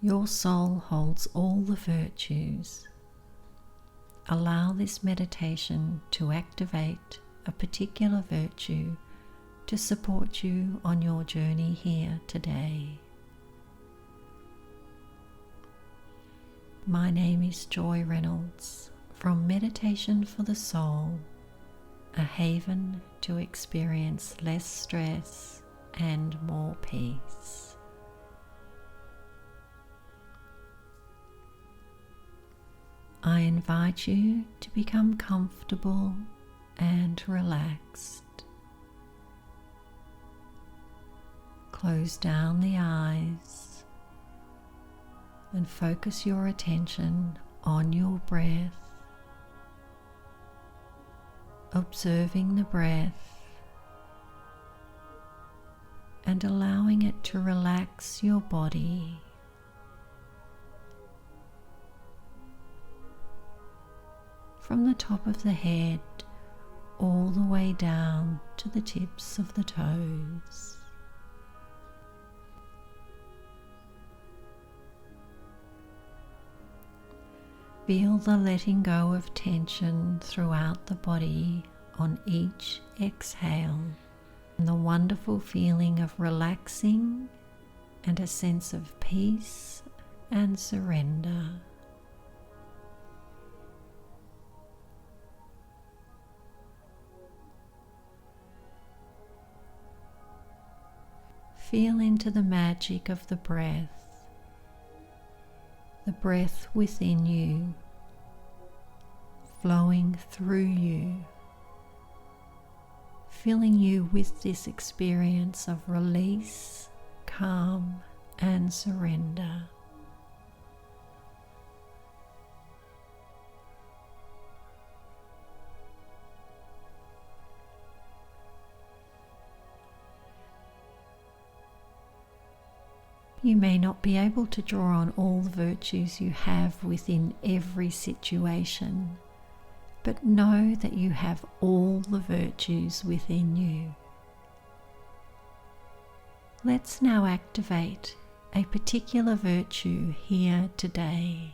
Your soul holds all the virtues. Allow this meditation to activate a particular virtue to support you on your journey here today. My name is Joy Reynolds from Meditation for the Soul, a haven to experience less stress and more peace. I invite you to become comfortable and relaxed. Close down the eyes and focus your attention on your breath, observing the breath and allowing it to relax your body. From the top of the head all the way down to the tips of the toes. Feel the letting go of tension throughout the body on each exhale, and the wonderful feeling of relaxing and a sense of peace and surrender. Feel into the magic of the breath within you, flowing through you, filling you with this experience of release, calm, and surrender. You may not be able to draw on all the virtues you have within every situation, but know that you have all the virtues within you. Let's now activate a particular virtue here today.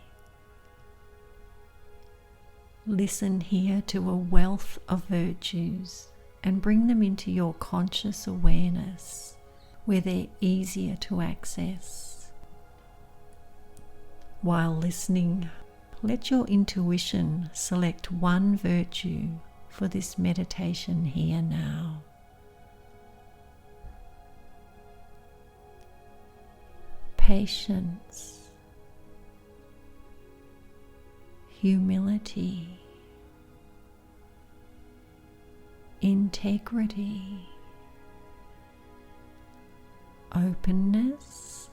Listen here to a wealth of virtues and bring them into your conscious awareness, where they're easier to access. While listening, let your intuition select one virtue for this meditation here now. Patience, humility, integrity, openness,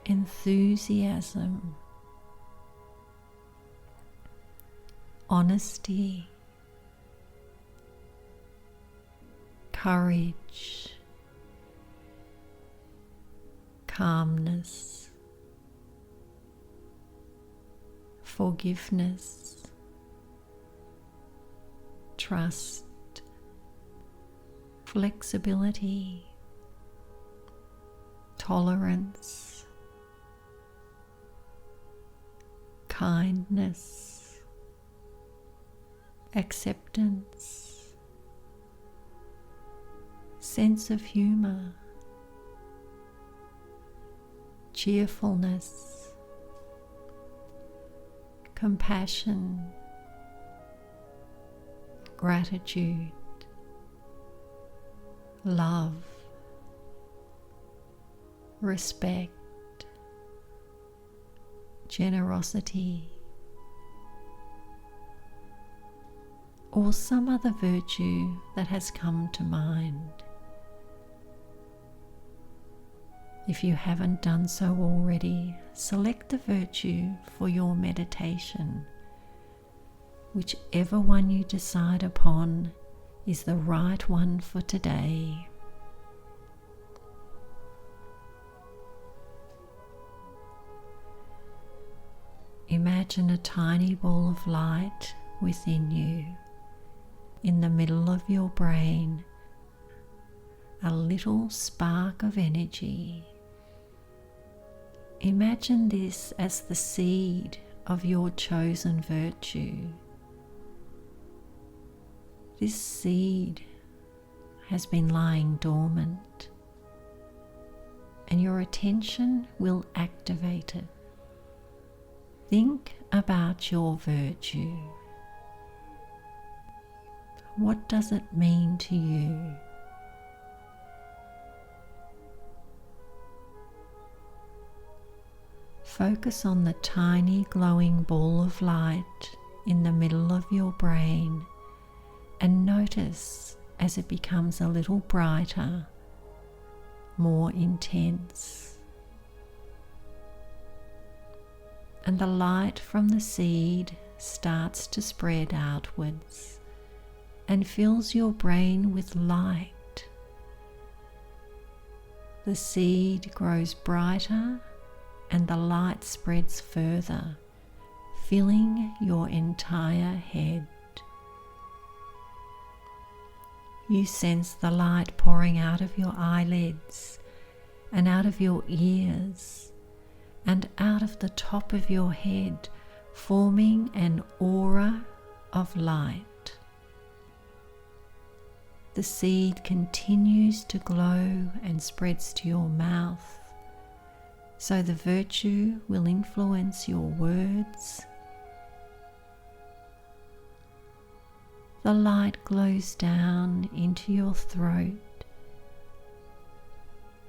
enthusiasm, honesty, courage, calmness, forgiveness, trust, flexibility, tolerance, kindness, acceptance, sense of humor, cheerfulness, compassion, gratitude, love, respect, generosity, or some other virtue that has come to mind. If you haven't done so already, select the virtue for your meditation. Whichever one you decide upon is the right one for today. Imagine a tiny ball of light within you, in the middle of your brain, a little spark of energy Imagine this as the seed of your chosen virtue. This seed has been lying dormant, and your attention will activate it. Think about your virtue. What does it mean to you? Focus on the tiny glowing ball of light in the middle of your brain and notice as it becomes a little brighter, more intense. And the light from the seed starts to spread outwards and fills your brain with light. The seed grows brighter and the light spreads further, filling your entire head. You sense the light pouring out of your eyelids and out of your ears and out of the top of your head, forming an aura of light. The seed continues to glow and spreads to your mouth, so the virtue will influence your words. The light glows down into your throat,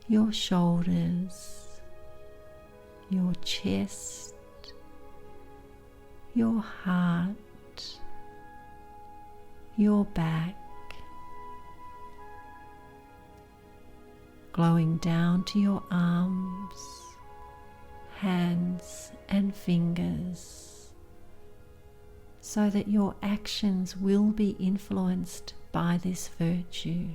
your shoulders, your chest, your heart, your back, glowing down to your arms, hands and fingers, so that your actions will be influenced by this virtue.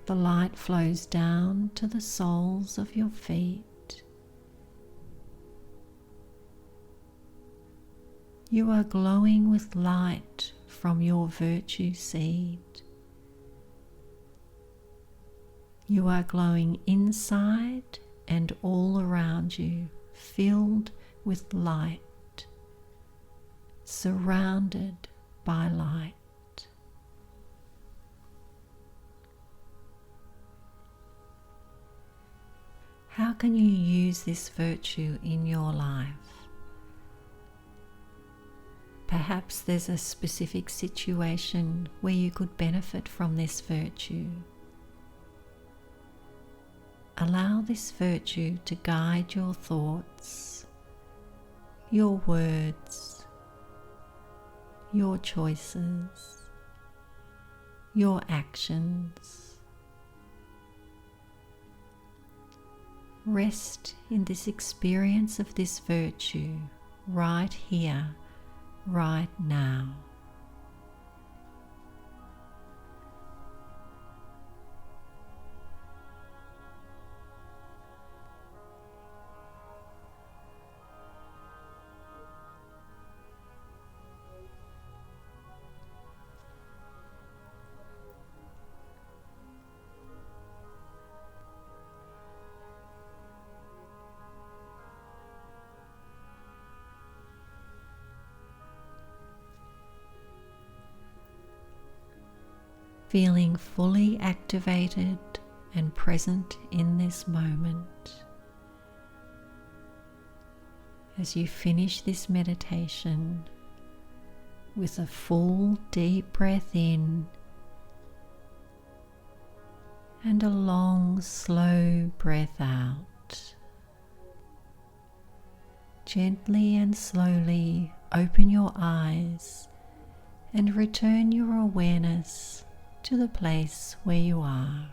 The light flows down to the soles of your feet. You are glowing with light from your virtue seed. You are glowing inside and all around you, filled with light, surrounded by light. How can you use this virtue in your life? Perhaps there's a specific situation where you could benefit from this virtue. Allow this virtue to guide your thoughts, your words, your choices, your actions. Rest in this experience of this virtue right here, right now. Feeling fully activated and present in this moment. As you finish this meditation with a full deep breath in and a long slow breath out. Gently and slowly open your eyes and return your awareness to the place where you are.